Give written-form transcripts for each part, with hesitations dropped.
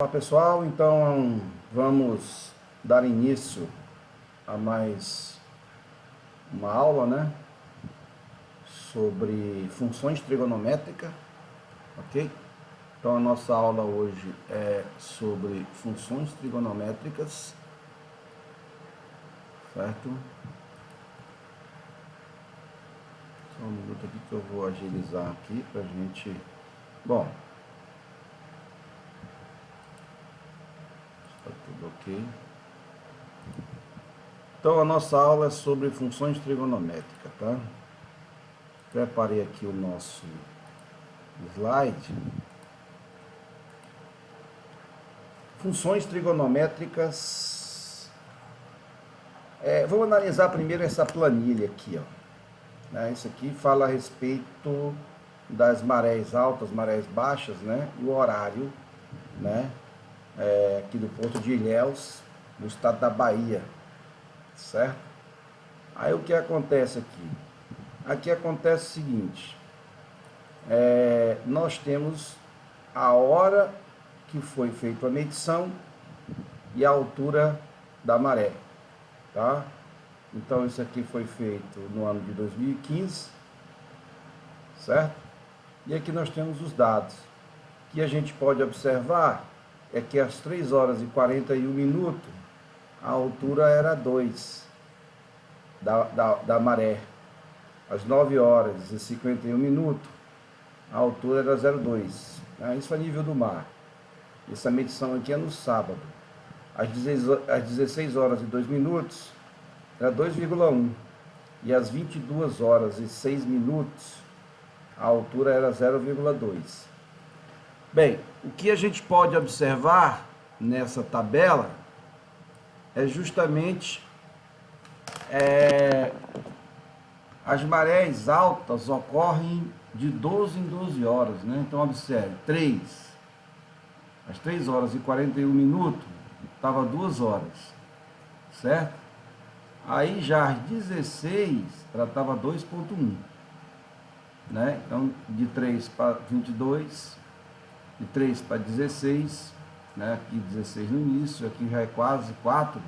Olá pessoal, então vamos dar início a mais uma aula, sobre funções trigonométricas, ok? Então a nossa aula hoje é sobre funções trigonométricas, certo? Só um minuto aqui que eu vou agilizar aqui pra gente. Bom, está tudo ok. Então a nossa aula é sobre funções trigonométricas, tá? Preparei aqui o nosso slide. Funções trigonométricas. Vamos analisar primeiro essa planilha aqui, ó. Isso aqui fala a respeito das marés altas, marés baixas, e o horário, aqui do Porto de Ilhéus, no estado da Bahia, certo? Aí o que acontece aqui? Aqui acontece o seguinte, nós temos a hora que foi feita a medição e a altura da maré, tá? Então isso aqui foi feito no ano de 2015, certo? E aqui nós temos os dados. O que a gente pode observar é que às 3 horas e 41 minutos, a altura era 2 da maré. Às 9 horas e 51 minutos, a altura era 0,2. Isso a nível do mar. Essa medição aqui é no sábado. Às 16 horas e 2 minutos, era 2,1. E às 22 horas e 6 minutos, a altura era 0,2. Bem, o que a gente pode observar nessa tabela é justamente as marés altas ocorrem de 12 em 12 horas, Então observe, às 3 horas e 41 minutos, estava 2 horas, certo? Aí já às 16, ela estava 2,1, Então de 3 para 22, de 3 para 16, aqui 16 no início, aqui já é quase 4,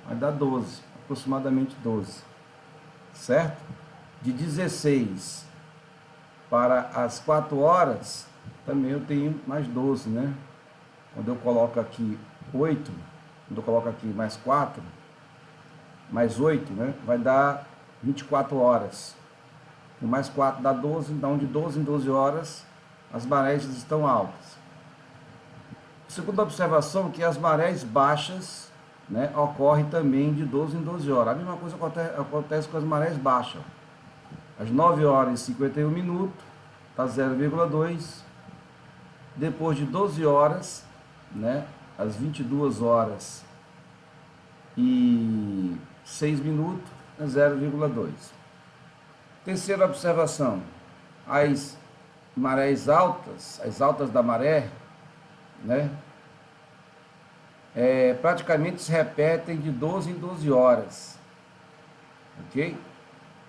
vai dar 12, aproximadamente 12, certo? De 16 para as 4 horas, também eu tenho mais 12, Quando eu coloco aqui 8, quando eu coloco aqui mais 4, mais 8, vai dar 24 horas. O mais 4 dá 12, então de 12 em 12 horas, as marés estão altas. Segunda observação, que as marés baixas, ocorrem também de 12 em 12 horas. A mesma coisa acontece com as marés baixas. Às 9 horas e 51 minutos, está 0,2. Depois de 12 horas, às 22 horas e 6 minutos, é 0,2. Terceira observação, as marés altas, as altas da maré, praticamente se repetem de 12 em 12 horas, ok?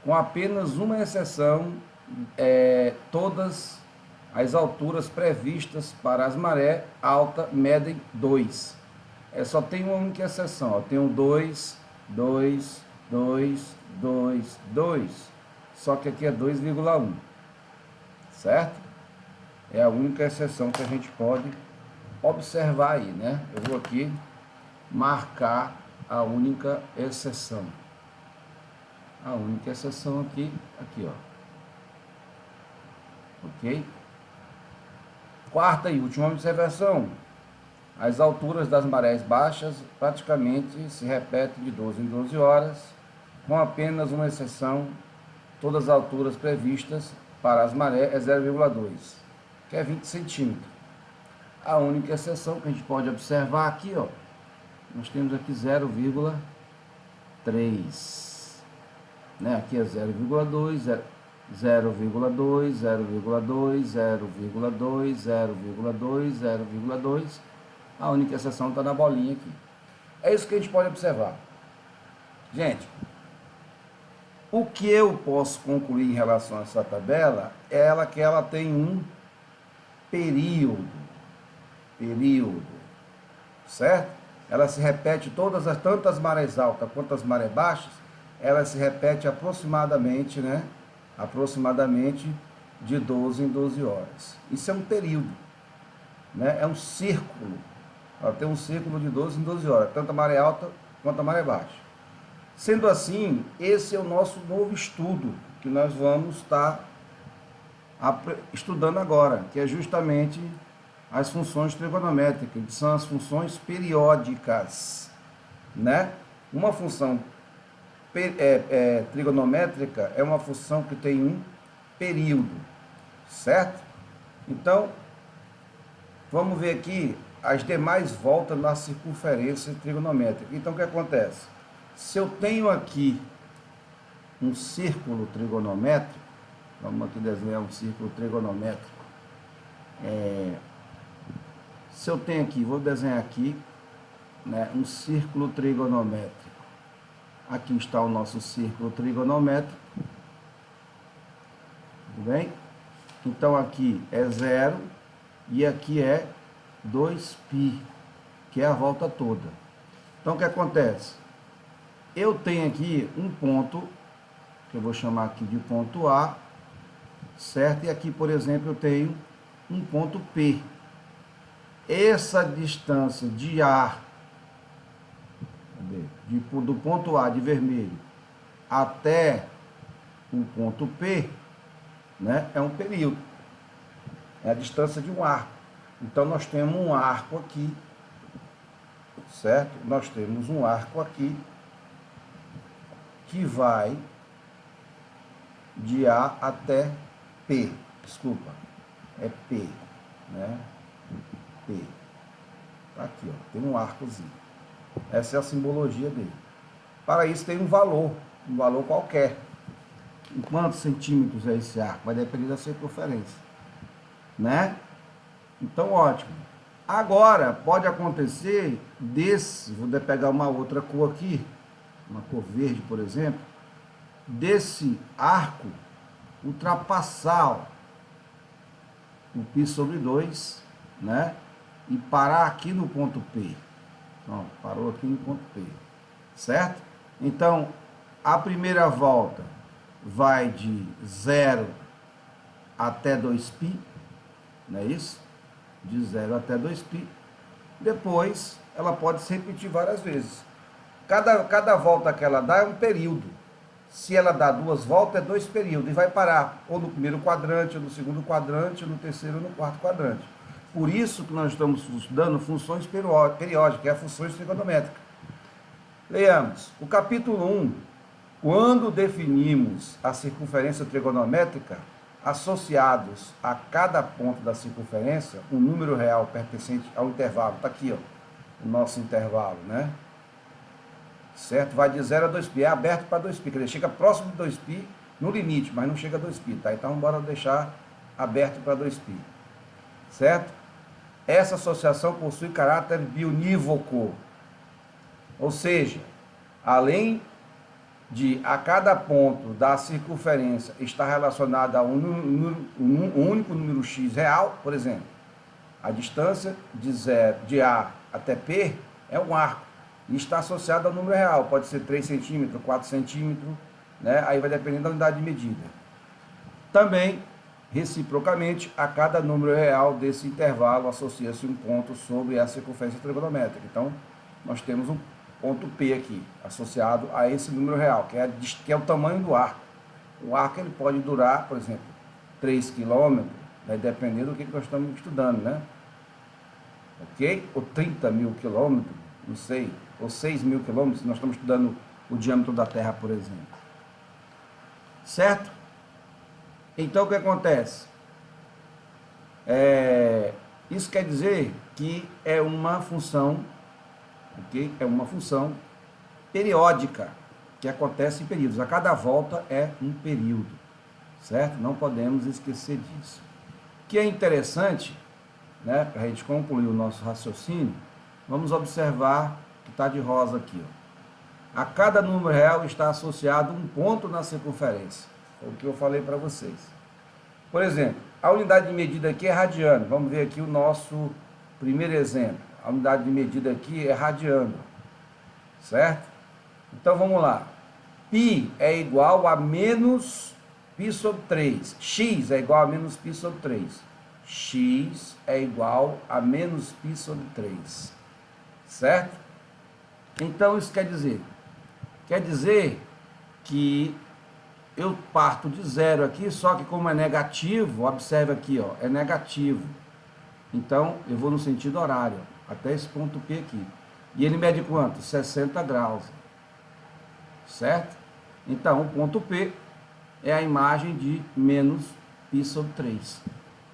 Com apenas uma exceção, todas as alturas previstas para as maré alta medem 2. Só tem uma única exceção, tem um 2, 2, 2, 2, 2, só que aqui é 2,1, certo? É a única exceção que a gente pode observar aí, Eu vou aqui marcar a única exceção. A única exceção aqui, ó. Ok? Quarta e última observação. As alturas das marés baixas praticamente se repetem de 12 em 12 horas, com apenas uma exceção. Todas as alturas previstas para as marés é 0,2, que é 20 centímetros. A única exceção que a gente pode observar aqui, ó, nós temos aqui 0,3. Aqui é 0,2, 0,2, 0,2, 0,2, 0,2, 0,2. A única exceção está na bolinha aqui. É isso que a gente pode observar. Gente, o que eu posso concluir em relação a essa tabela é que ela tem um período. certo? Ela se repete tanto as marés altas quanto as marés baixas, ela se repete aproximadamente, né? Aproximadamente de 12 em 12 horas. Isso é um período, né? É um círculo. Ela tem um círculo de 12 em 12 horas, tanto a maré alta quanto a maré baixa. Sendo assim, esse é o nosso novo estudo que nós vamos estar estudando agora, que é justamente as funções trigonométricas, que são as funções periódicas, né? Uma função trigonométrica é uma função que tem um período, certo? Então, vamos ver aqui as demais voltas na circunferência trigonométrica. Então, o que acontece? Se eu tenho aqui um círculo trigonométrico, vamos aqui desenhar um círculo trigonométrico. Se eu tenho aqui, vou desenhar aqui, né, um círculo trigonométrico. Aqui está o nosso círculo trigonométrico. Tudo bem? Então aqui é 0 e aqui é 2π, que é a volta toda. Então o que acontece? Eu tenho aqui um ponto, que eu vou chamar aqui de ponto A, certo? E aqui, por exemplo, eu tenho um ponto P. Essa distância de A, do ponto A de vermelho até o ponto P, né, é um período. É a distância de um arco. Então, nós temos um arco aqui, certo? Nós temos um arco aqui que vai de A até P. Desculpa, é P, né? P. Tá aqui, ó, tem um arcozinho. Essa é a simbologia dele. Para isso tem um valor qualquer. Em quantos centímetros é esse arco? Vai depender da circunferência, né? Então, ótimo. Agora, pode acontecer vou pegar uma outra cor aqui, uma cor verde, por exemplo, desse arco ultrapassar o π sobre 2, né? E parar aqui no ponto P. Então, parou aqui no ponto P, certo? Então, a primeira volta vai de 0 até 2π, não é isso? De 0 até 2π. Depois, ela pode se repetir várias vezes. Cada volta que ela dá é um período. Se ela dá 2 voltas, é 2 períodos. E vai parar ou no primeiro quadrante, ou no segundo quadrante, ou no terceiro, ou no quarto quadrante. Por isso que nós estamos estudando funções periódicas, que é funções trigonométricas. Leiamos. O capítulo 1, quando definimos a circunferência trigonométrica, associados a cada ponto da circunferência, um número real pertencente ao intervalo. Está aqui, ó, o nosso intervalo, né? Certo? Vai de 0 a 2π, é aberto para 2π, quer dizer, chega próximo de 2π, no limite, mas não chega a 2π, tá? Então, bora deixar aberto para 2π, certo? Essa associação possui caráter bionívoco, ou seja, além de a cada ponto da circunferência estar relacionada a um único número x real, por exemplo, a distância de A até P é um arco, e está associado ao número real, pode ser 3 centímetros, 4 centímetros, né? Aí vai depender da unidade de medida. Também, reciprocamente, a cada número real desse intervalo associa-se um ponto sobre a circunferência trigonométrica. Então, nós temos um ponto P aqui, associado a esse número real, que é o tamanho do arco. O arco ele pode durar, por exemplo, 3 km, vai depender do que nós estamos estudando, né? Ok? Ou 30 mil quilômetros, não sei, ou 6 mil quilômetros, nós estamos estudando o diâmetro da Terra, por exemplo. Certo? Então, o que acontece? Isso quer dizer que é uma função, okay? É uma função periódica, que acontece em períodos. A cada volta é um período, certo? Não podemos esquecer disso. O que é interessante, né, para a gente concluir o nosso raciocínio, vamos observar que está de rosa aqui, ó. A cada número real está associado um ponto na circunferência. Foi o que eu falei para vocês. Por exemplo, a unidade de medida aqui é radiano. Vamos ver aqui o nosso primeiro exemplo. A unidade de medida aqui é radiano, certo? Então vamos lá. Π é igual a menos π sobre 3. X é igual a menos π sobre 3. X é igual a menos π sobre 3. Certo? Então isso quer dizer? Quer dizer que eu parto de zero aqui, só que como é negativo, observe aqui, ó, é negativo. Então eu vou no sentido horário, até esse ponto P aqui. E ele mede quanto? 60 graus. Certo? Então o ponto P é a imagem de menos π sobre 3.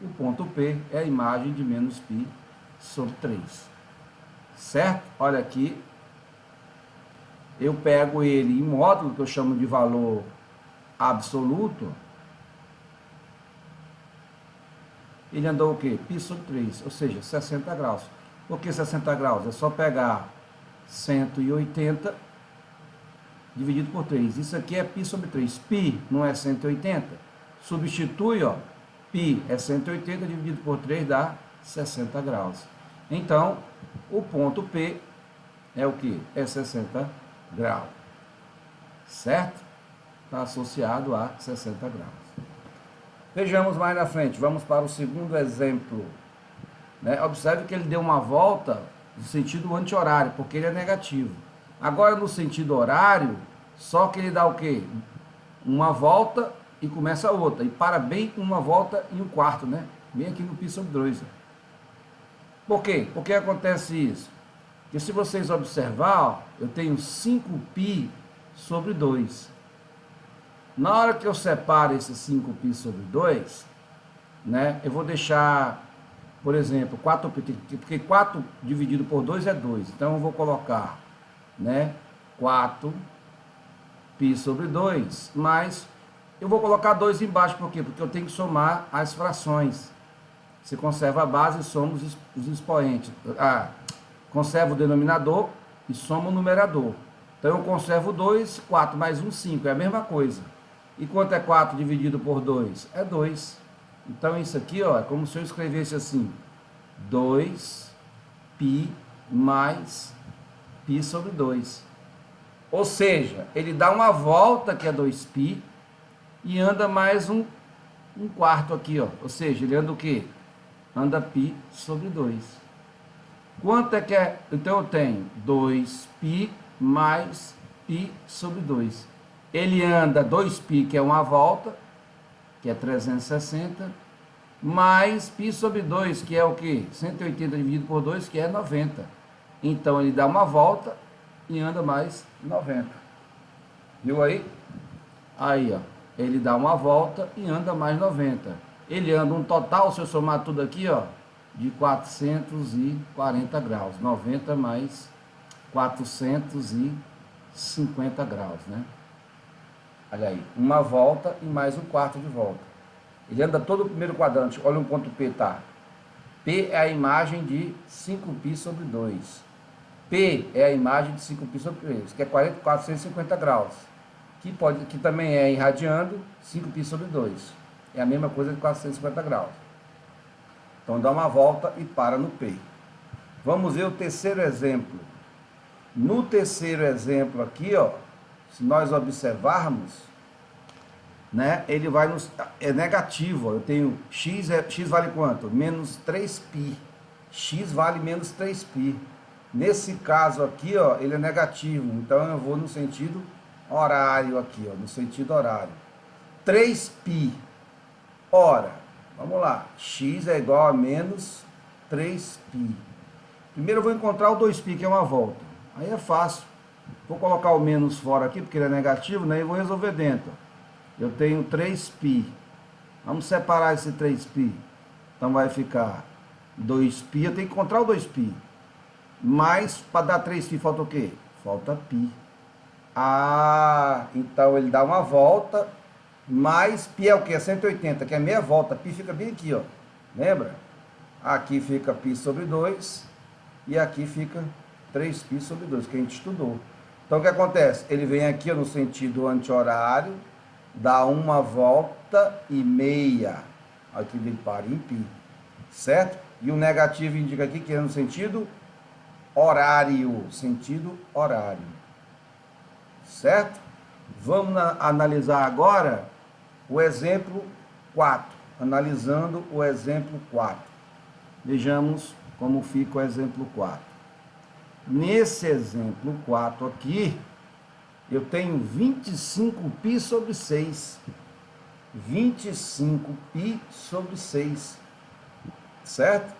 O ponto P é a imagem de menos π sobre 3. Certo? Olha aqui. Eu pego ele em módulo, que eu chamo de valor absoluto. Ele andou o quê? Π sobre 3, ou seja, 60 graus. Por que 60 graus? É só pegar 180 dividido por 3. Isso aqui é π sobre 3. Π não é 180? Substitui, ó. Π é 180 dividido por 3 dá 60 graus. Então, o ponto P é o que? É 60 graus. Certo? Está associado a 60 graus. Vejamos mais na frente. Vamos para o segundo exemplo. Né? Observe que ele deu uma volta no sentido anti-horário, porque ele é negativo. Agora, no sentido horário, só que ele dá o quê? Uma volta e começa outra. E para bem uma volta e um quarto, né? Bem aqui no π sobre 2. Por quê? Por que acontece isso? Porque se vocês observar, ó, eu tenho 5π sobre 2. Na hora que eu separo esse 5π sobre 2, né, eu vou deixar, por exemplo, 4π, porque 4 dividido por 2 é 2. Então eu vou colocar, né, 4π sobre 2, mas eu vou colocar 2 embaixo, por quê? Porque eu tenho que somar as frações. Você conserva a base e soma os expoentes. Conserva o denominador e soma o numerador. Então eu conservo 2, 4 mais 1, 5. É a mesma coisa. E quanto é 4 dividido por 2? É 2. Então isso aqui, ó, é como se eu escrevesse assim: 2π mais π sobre 2. Ou seja, ele dá uma volta, que é 2π, e anda mais um quarto aqui, ó. Ou seja, ele anda o quê? Anda π sobre 2. Quanto é que é? Então eu tenho 2π mais π sobre 2. Ele anda 2π, que é uma volta, que é 360, mais π sobre 2, que é o quê? 180 dividido por 2, que é 90. Então ele dá uma volta e anda mais 90. Viu aí? Aí, ó. Ele dá uma volta e anda mais 90. Ele anda um total, se eu somar tudo aqui, ó, de 440 graus. 90 mais 450 graus, né? Olha aí, uma volta e mais um quarto de volta. Ele anda todo o primeiro quadrante. Olha um ponto P, tá? P é a imagem de 5π sobre 2. P é a imagem de 5π sobre 3, que é 450 graus. Que também é irradiando 5π sobre 2. É a mesma coisa de 450 graus. Então dá uma volta e para no P. Vamos ver o terceiro exemplo. No terceiro exemplo aqui, ó, se nós observarmos, né, ele vai nos... é negativo, ó, eu tenho x vale quanto? Menos 3π. X vale menos 3π. Nesse caso aqui, ó, ele é negativo, então eu vou no sentido horário aqui, ó, no sentido horário. 3π. Ora, vamos lá, x é igual a menos 3π. Primeiro eu vou encontrar o 2π, que é uma volta. Aí é fácil. Vou colocar o menos fora aqui, porque ele é negativo, né? E vou resolver dentro. Eu tenho 3π. Vamos separar esse 3π. Então vai ficar 2π. Eu tenho que encontrar o 2π. Mas, para dar 3π, falta o quê? Falta π. Então ele dá uma volta, mais π é o quê? É 180, que é meia volta. Π fica bem aqui, ó. Lembra? Aqui fica π sobre 2. E aqui fica 3π sobre 2, que a gente estudou. Então o que acontece? Ele vem aqui, ó, no sentido anti-horário, dá uma volta e meia. Aqui ele para em π. Certo? E o negativo indica aqui que é no sentido horário, sentido horário. Certo? Vamos analisar agora o exemplo 4. Analisando o exemplo 4. Vejamos como fica o exemplo 4. Nesse exemplo 4 aqui, eu tenho 25π sobre 6. 25π sobre 6. Certo?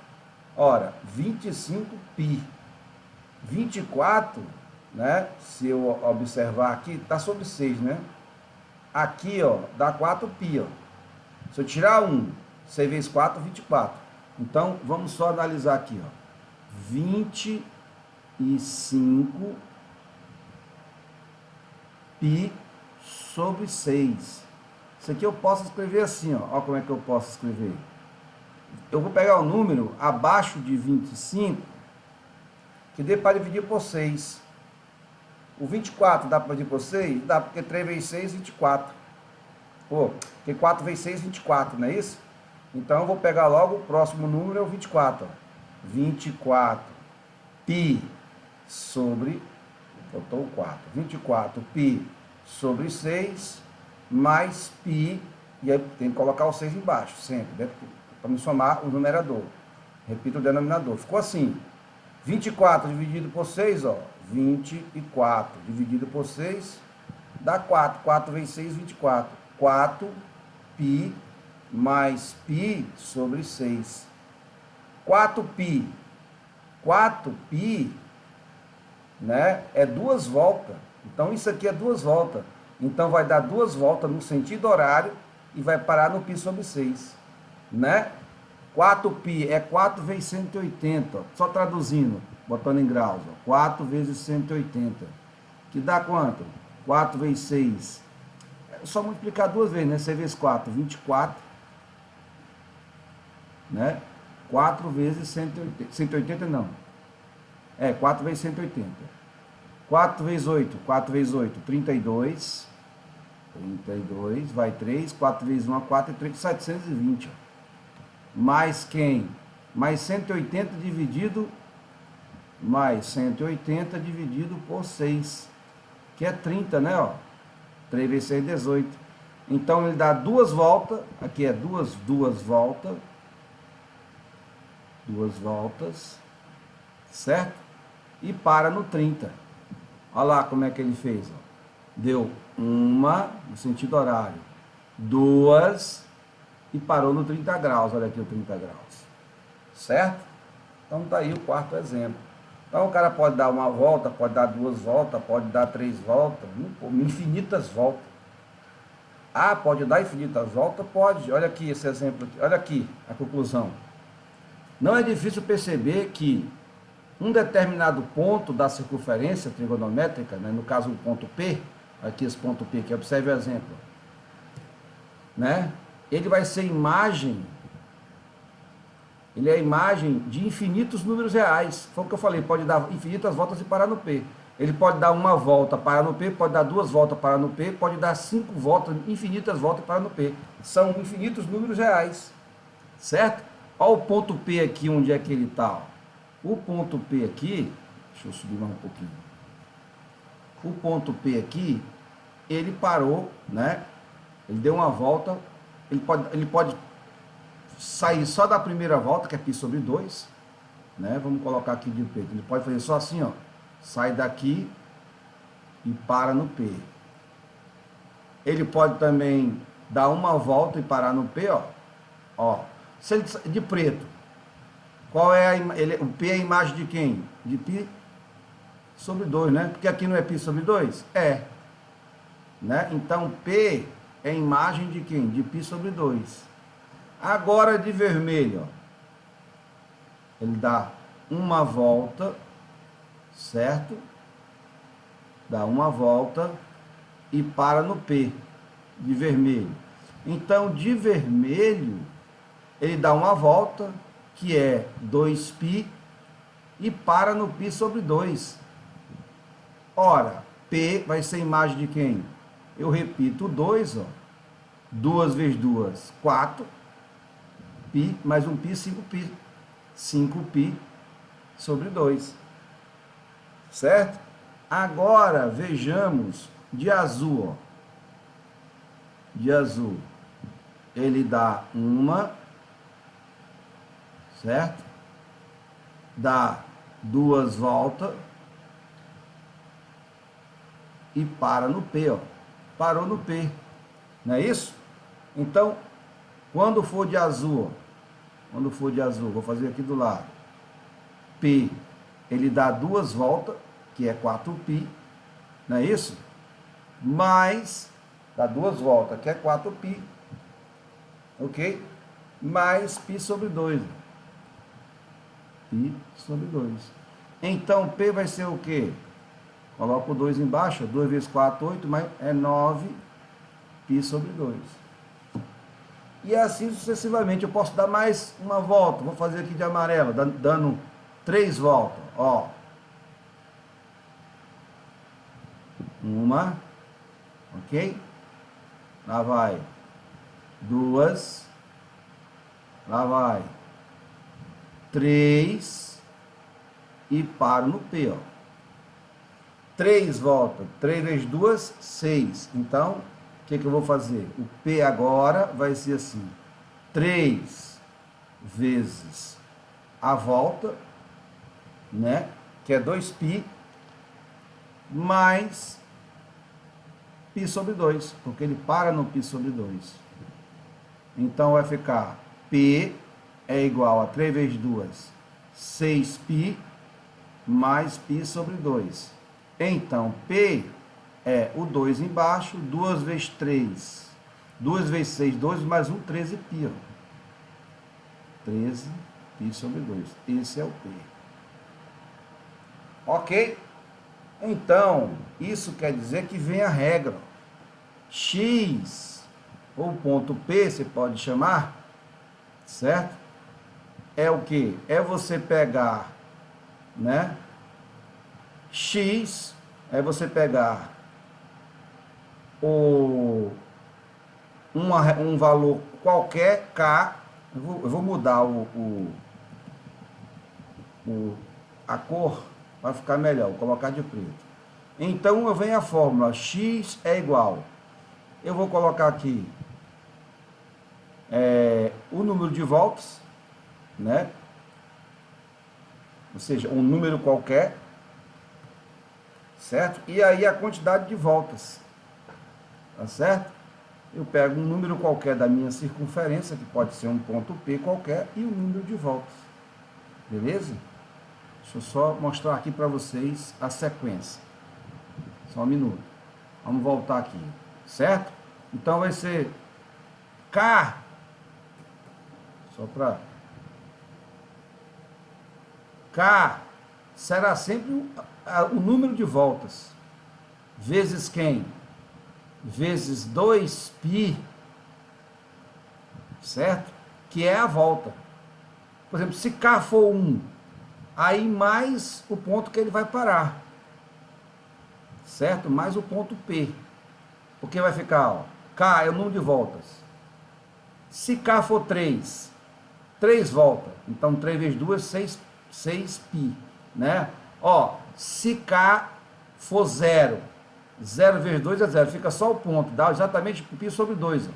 Ora, 25π. 24, né? Se eu observar aqui, está sobre 6, né? Aqui, ó, dá 4π, ó. Se eu tirar 1, 6 vezes 4, 24. Então, vamos só analisar aqui, ó. 25π sobre 6. Isso aqui eu posso escrever assim, ó. Olha como é que eu posso escrever. Eu vou pegar o número abaixo de 25, que dê para dividir por 6. O 24 dá para dividir por 6? Dá, porque 3 vezes 6, 24. Pô, porque 4 vezes 6, 24, não é isso? Então, eu vou pegar logo o próximo número, é o 24. Ó. 24π sobre, faltou o 4. 24π sobre 6, mais π, e aí tem que colocar o 6 embaixo, sempre, né? Para me somar o numerador. Repito o denominador. Ficou assim. 24 dividido por 6, ó. 24 dividido por 6 dá 4. 4 vezes 6, 24. 4π mais π sobre 6. 4π. 4π, né, é 2 voltas. Então, isso aqui é 2 voltas. Então, vai dar 2 voltas no sentido horário e vai parar no π sobre 6. Né? 4π é 4 vezes 180. Ó. Só traduzindo, botando em graus. Ó. 4 vezes 180. Que dá quanto? 4 vezes 6. É só multiplicar 2 vezes, né? 6 vezes 4, 24. Né? 4 vezes 180. 180 não. 4 vezes 180. 4 vezes 8. 4 vezes 8, 32. 32, vai 3. 4 vezes 1, 4 e 3, 720. Ó. Mais quem? Mais 180 dividido, mais 180 dividido por 6, que é 30, né? Ó. 3 vezes 6, 18. Então, ele dá 2 voltas, aqui é duas voltas, 2 voltas, certo? E para no 30. Olha lá como é que ele fez. Ó. Deu uma, no sentido horário, 2, e parou no 30 graus. Olha aqui o 30 graus. Certo? Então, tá aí o quarto exemplo. Então, o cara pode dar uma volta, pode dar 2 voltas, pode dar 3 voltas, infinitas voltas. Ah, pode dar infinitas voltas? Pode. Olha aqui esse exemplo. Olha aqui a conclusão. Não é difícil perceber que um determinado ponto da circunferência trigonométrica, né, no caso o ponto P, aqui esse ponto P, que observe o exemplo, né, ele vai ser imagem, ele é a imagem de infinitos números reais. Foi o que eu falei, pode dar infinitas voltas e parar no P. Ele pode dar uma volta, parar no P, pode dar 2 voltas, parar no P, pode dar 5 voltas, infinitas voltas e parar no P. São infinitos números reais, certo? Olha o ponto P aqui, onde é que ele está. O ponto P aqui, deixa eu subir mais um pouquinho. O ponto P aqui, ele parou, né? Ele deu uma volta, ele pode sair só da primeira volta, que é π sobre 2, né? Vamos colocar aqui de P. Ele pode fazer só assim, ó. Sai daqui e para no P. Ele pode também dar uma volta e parar no P, ó. Ó. Se ele de preto, qual é o P é a imagem de quem? De π sobre 2, né? Porque aqui não é π sobre 2? É. Né? Então, P é a imagem de quem? De π sobre 2. Agora, de vermelho, ó. Ele dá uma volta, certo? Dá uma volta e para no P, de vermelho. Então, de vermelho, ele dá uma volta, que é 2π, e para no π sobre 2. Ora, P vai ser a imagem de quem? Eu repito, 2, ó. 2 vezes 2, 4. Π, mais um π, 5π. 5π sobre 2. certo? Agora, vejamos de azul, ó. De azul, ele dá uma, certo? Dá duas voltas e para no P, ó. Parou no P, não é isso? Então, quando for de azul, ó, quando for de azul, vou fazer aqui do lado. P, ele dá duas voltas, que é 4π, não é isso? Mais, dá duas voltas, que é 4π, ok? Mais π sobre 2. Π sobre 2. Então, P vai ser o quê? Coloco o 2 embaixo, 2 vezes 4, 8, mas é 9π sobre 2. E assim sucessivamente. Eu posso dar mais uma volta. Vou fazer aqui de amarelo, dando 3 voltas. Ó. Uma. Ok? Lá vai. 2. Lá vai. 3. E paro no P, ó. 3 voltas. 3 vezes 2, 6. Então, o que eu vou fazer? O P agora vai ser assim. 3 vezes a volta, né? Que é 2π, mais π sobre 2, porque ele para no π sobre 2. Então, vai ficar P é igual a 3 vezes 2, 6π, mais π sobre 2. Então, P é o 2 embaixo, 2 vezes 3, 2 vezes 6, 2 mais 1, 13π. 13π sobre 2. Esse é o P. Ok? Então, isso quer dizer que vem a regra. X, ou ponto P, você pode chamar, certo? É o que? É você pegar, né? X, é você pegar um valor qualquer, K, eu vou mudar a cor para ficar melhor, vou colocar de preto. Então, eu venho a fórmula, X é igual, eu vou colocar aqui o número de voltas, né? Ou seja, um número qualquer, certo? E aí a quantidade de voltas, tá certo? Eu pego um número qualquer da minha circunferência, que pode ser um ponto P qualquer, e o número de voltas, beleza? Deixa eu só mostrar aqui para vocês a sequência. Só um minuto. Vamos voltar aqui, certo? Então vai ser K, só para... K será sempre o número de voltas, vezes quem? Vezes 2π, certo? Que é a volta. Por exemplo, se K for 1, aí mais o ponto que ele vai parar, certo? Mais o ponto P, porque vai ficar, ó, K é o número de voltas. Se K for 3, 3 voltas, então 3 vezes 2, 6π, né? Ó, se K for 0, 0 vezes 2 é 0, fica só o ponto, dá exatamente π sobre 2. Ó.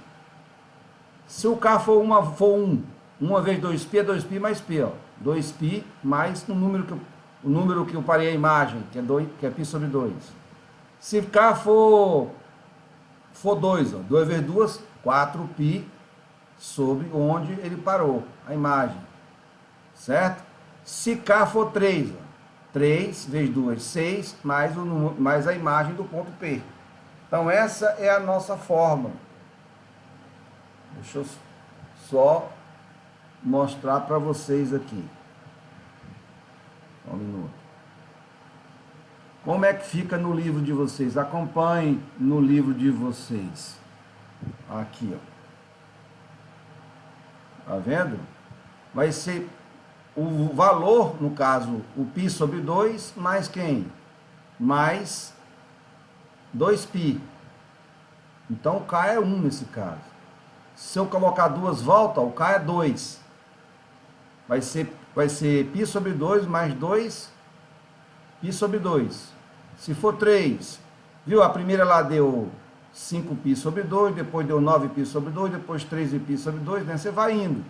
Se o K for 1, 1 vezes 2π é 2π mais π, ó. 2π mais o número que eu parei a imagem, que é π sobre 2. Se K for 2, ó, 2 vezes 2, 4π sobre onde ele parou a imagem, certo? Se K for 3, ó, 3 vezes 2, 6, mais a imagem do ponto P. Então, essa é a nossa fórmula. Deixa eu só mostrar para vocês aqui. Só um minuto. Como é que fica no livro de vocês? Acompanhem no livro de vocês. Aqui, ó. Tá vendo? Vai ser o valor, no caso, o π sobre 2, mais quem? Mais 2π. Então, o K é 1 nesse caso. Se eu colocar duas voltas, o K é 2. Vai ser π sobre 2 mais 2π π sobre 2. Se for 3, viu? A primeira lá deu 5π sobre 2, depois deu 9π sobre 2, depois 3π sobre 2, né? Você vai indo,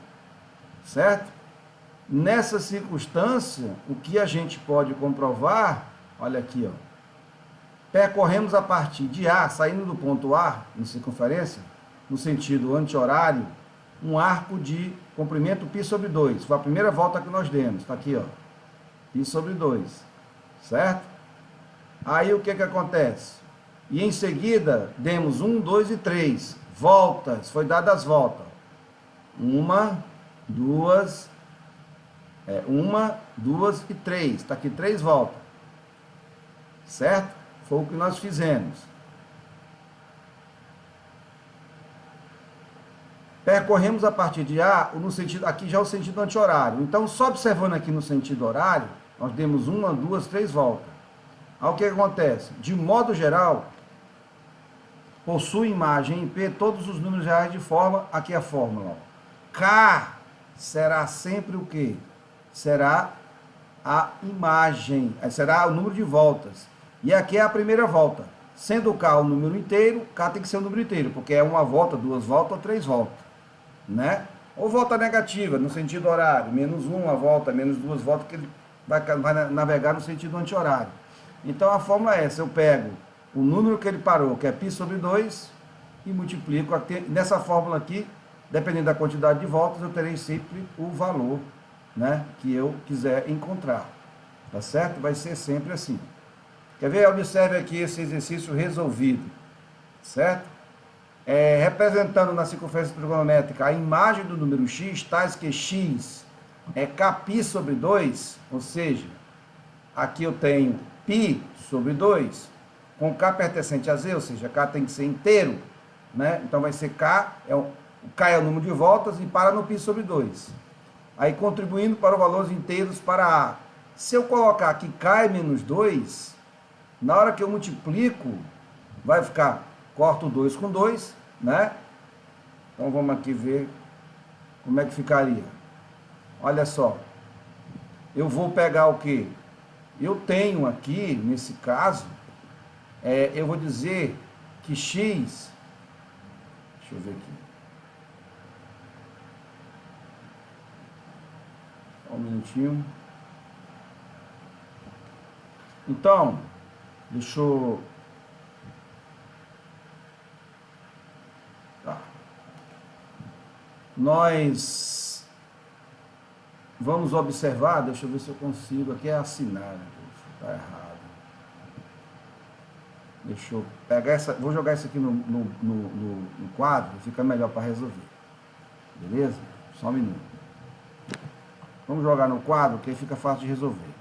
certo? Nessa circunstância, o que a gente pode comprovar, olha aqui, ó. Percorremos a partir de A, saindo do ponto A, em circunferência, no sentido anti-horário, um arco de comprimento π sobre 2. Foi a primeira volta que nós demos, está aqui, ó. π sobre 2, certo? Aí o que acontece? E em seguida, demos 1, 2 e 3. Voltas, foi dadas as voltas. Uma, duas e 3. Está aqui 3 voltas. Certo? Foi o que nós fizemos. Percorremos a partir de A, no sentido, aqui já é o sentido anti-horário. Então, só observando aqui no sentido horário, nós demos 1, 2, 3 voltas. Aí o que acontece? De modo geral, possui imagem em P todos os números reais de forma, aqui é a fórmula, ó. K será sempre o quê? Será a imagem, será o número de voltas. E aqui é a primeira volta. Sendo K o número inteiro, K tem que ser o número inteiro, porque é uma volta, 2 voltas ou 3 voltas, né? Ou volta negativa, no sentido horário, menos 1 volta, menos 2 voltas, que ele vai navegar no sentido anti-horário. Então a fórmula é essa, eu pego o número que ele parou, que é π sobre 2, e multiplico. Nessa fórmula aqui, dependendo da quantidade de voltas, eu terei sempre o valor, né, que eu quiser encontrar. Tá certo? Vai ser sempre assim. Quer ver? Observe aqui esse exercício resolvido. Certo? Representando na circunferência trigonométrica a imagem do número x, tais que x é kπ sobre 2, ou seja, aqui eu tenho π sobre 2, com K pertencente a Z, ou seja, K tem que ser inteiro, né? Então vai ser K, K é o número de voltas e para no π sobre 2. Aí contribuindo para os valores inteiros para A. Se eu colocar aqui K é menos 2, na hora que eu multiplico, vai ficar, corto 2 com 2, né? Então vamos aqui ver como é que ficaria. Olha só, eu vou pegar o quê? Eu tenho aqui, nesse caso, eu vou dizer que x, deixa eu ver aqui, só um minutinho. Então, deixa eu... Tá. Nós vamos observar, deixa eu ver se eu consigo, aqui é assinar, né? Tá errado. Deixa eu pegar essa, vou jogar isso aqui no quadro, fica melhor para resolver. Beleza? Só um minuto. Vamos jogar no quadro, que aí fica fácil de resolver.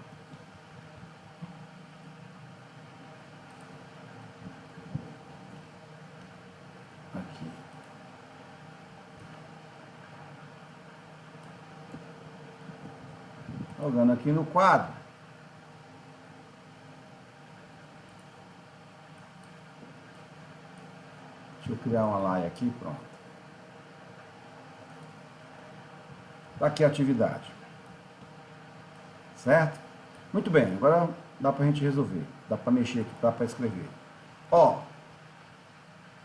Aqui. Jogando aqui no quadro. Deixa eu criar uma laia aqui, pronto. Está aqui a atividade. Certo? Muito bem, agora dá para a gente resolver. Dá para mexer aqui, dá para escrever. Ó,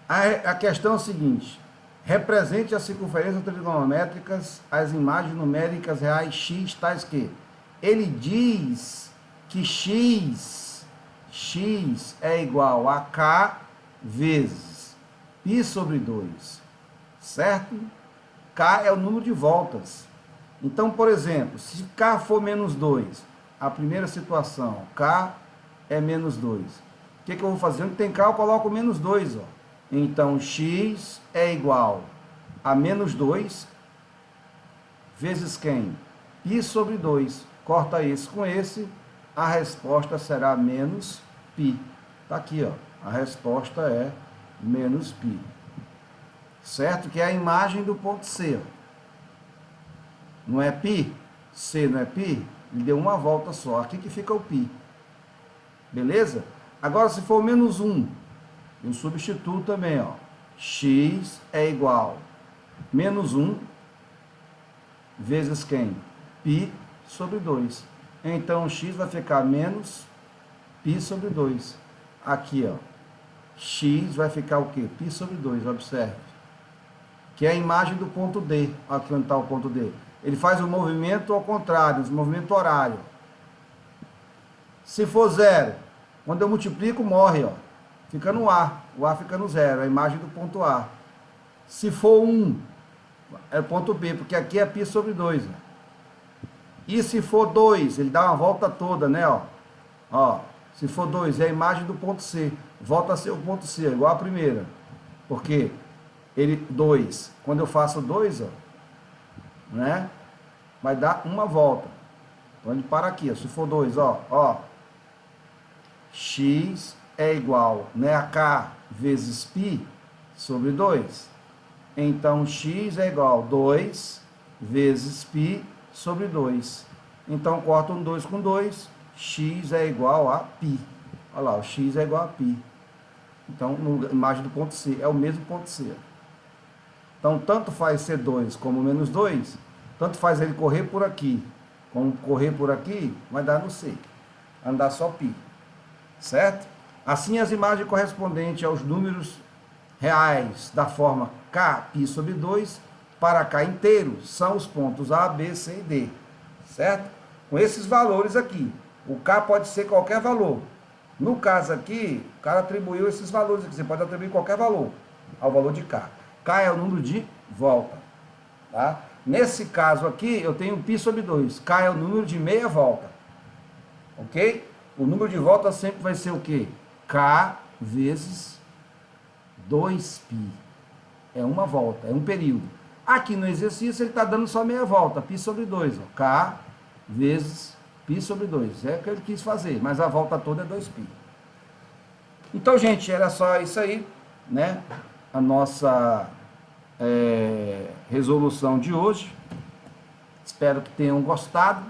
a questão é o seguinte. Represente as circunferências trigonométricas, as imagens numéricas reais x, tais que... Ele diz que x é igual a k vezes π sobre 2, certo? K é o número de voltas. Então, por exemplo, se K for menos 2, a primeira situação, K é menos 2. O que eu vou fazer? Onde tem K, eu coloco menos 2. Ó. Então, x é igual a menos 2 vezes quem? Π sobre 2. Corta esse com esse, a resposta será menos π. Está aqui, ó. A resposta é menos π. Certo? Que é a imagem do ponto C. Ó. Não é π? C não é π? Ele deu uma volta só. Aqui que fica o π. Beleza? Agora, se for menos 1, eu substituo também, ó. X é igual a menos 1 vezes quem? Π sobre 2. Então, x vai ficar menos π sobre 2. Aqui, ó, x vai ficar o quê? Π sobre 2, observe. Que é a imagem do ponto D. Aqui onde está o ponto D. Ele faz o movimento ao contrário, o movimento horário. Se for 0, quando eu multiplico, morre, ó. Fica no A. O A fica no 0, a imagem do ponto A. Se for 1, é ponto B, porque aqui é π sobre 2. Ó. E se for 2, ele dá uma volta toda, né? Ó, se for 2, é a imagem do ponto C. Volta a ser o ponto C, igual a primeira. Porque ele, 2, quando eu faço 2, ó, né? Vai dar uma volta. Então ele para aqui, ó. Se for 2, ó. X é igual, né, a K vezes π sobre 2. Então, x é igual a 2 vezes π sobre 2. Então, corta um 2 com 2, x é igual a π. Olha lá, o x é igual a π. Então, na imagem do ponto C, é o mesmo ponto C. Então, tanto faz ser 2 como menos 2, tanto faz ele correr por aqui, como correr por aqui, vai dar no C. Andar só π. Certo? Assim, as imagens correspondentes aos números reais da forma k π sobre 2 para k inteiro são os pontos A, B, C e D. Certo? Com esses valores aqui. O k pode ser qualquer valor. No caso aqui, o cara atribuiu esses valores aqui. Você pode atribuir qualquer valor ao valor de k. K é o número de volta. Tá? Nesse caso aqui, eu tenho π sobre 2. K é o número de meia volta. Ok? O número de volta sempre vai ser o quê? K vezes 2π. É uma volta, é um período. Aqui no exercício ele está dando só meia volta, π sobre 2. Ó. K vezes π sobre 2. É o que ele quis fazer, mas a volta toda é 2π. Então, gente, era só isso aí, né? A nossa resolução de hoje. Espero que tenham gostado,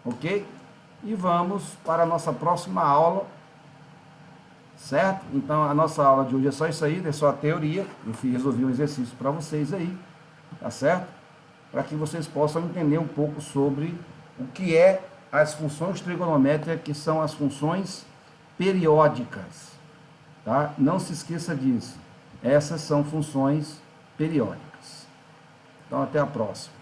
ok? E vamos para a nossa próxima aula, certo? Então, a nossa aula de hoje é só isso aí, é só a teoria. Eu resolvi um exercício para vocês aí, tá certo? Para que vocês possam entender um pouco sobre o que é as funções trigonométricas, que são as funções periódicas, tá? Não se esqueça disso. Essas são funções periódicas. Então, até a próxima.